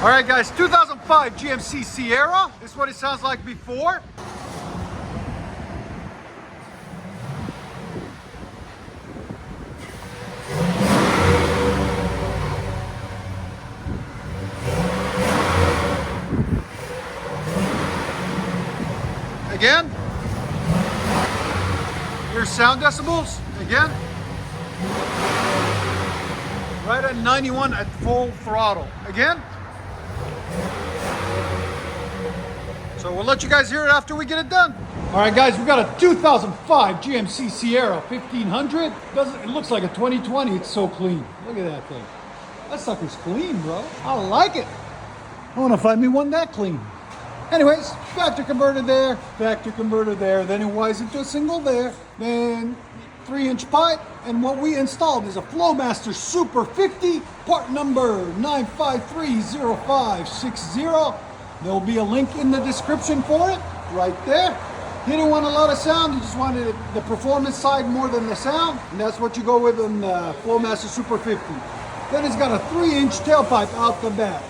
All right, guys, 2005 GMC Sierra. This is what it sounds like before. Again. Here's sound decibels. Again. Right at 91 at full throttle. Again. So we'll let you guys hear it after we get it done. All right, guys, we got a 2005 GMC Sierra 1500. It looks like a 2020. It's so clean. Look at that thing. That sucker's clean, bro. I like it. I want to find me one that clean. Anyways, factory converter there, factory converter there. Then it wires into a single there. Then 3-inch pipe. And what we installed is a FLOWMASTER Super 50, part number 9530560. There will be a link in the description for it, right there. He didn't want a lot of sound, he just wanted the performance side more than the sound, and that's what you go with in the FLOWMASTER Super 50. Then it's got a 3-inch tailpipe out the back,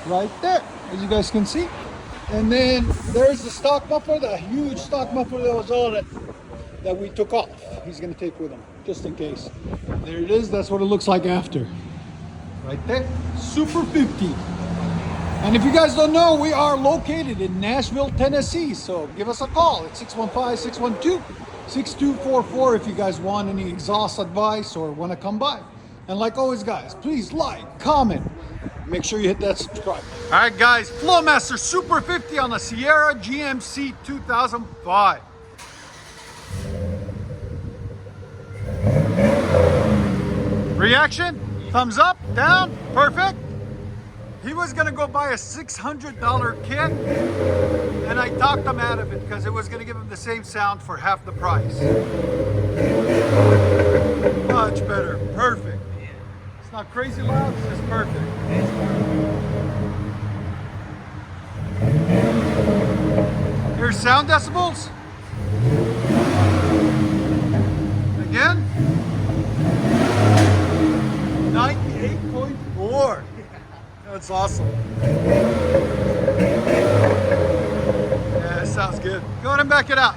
right there, as you guys can see. And then there's the stock muffler, the huge stock muffler that was all that we took off. He's gonna take with him, just in case. There it is, that's what it looks like after. Right there, Super 50. And if you guys don't know, we are located in Nashville, Tennessee. So give us a call at 615-612-6244 if you guys want any exhaust advice or want to come by. And like always, guys, please like, comment, make sure you hit that subscribe. All right, guys, FLOWMASTER Super 50 on the Sierra GMC 2005. Reaction? Thumbs up, down, perfect. He was gonna go buy a $600 kit, and I talked him out of it because it was gonna give him the same sound for half the price. Much better, perfect. It's not crazy loud, it's just perfect. Here's sound decibels. Again. 98.4. That's awesome. Yeah, it sounds good. Go ahead and back it out.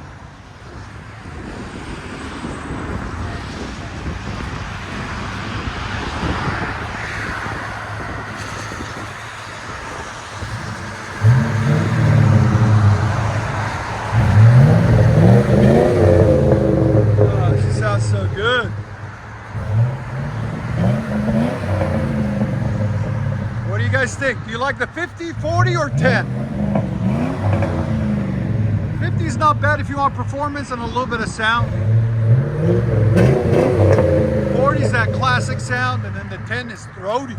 Oh, she sounds so good. What do you guys think? Do you like the 50, 40, or 10? 50 is not bad if you want performance and a little bit of sound. 40 is that classic sound, and then the 10 is throaty.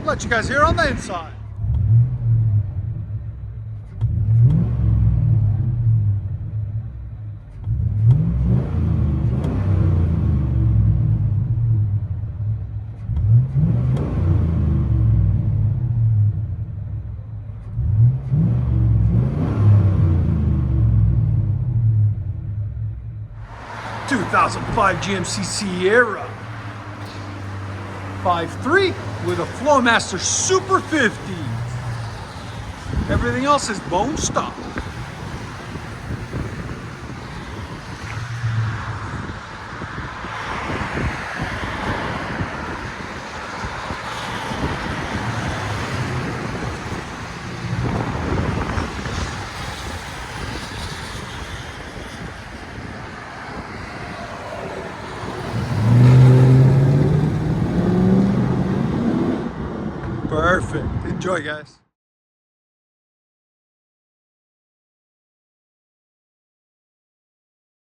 Let you guys hear on the inside. '2005 GMC Sierra 5.3 with a FLOWMASTER Super 50. Everything else is bone stock. Perfect. Enjoy, guys.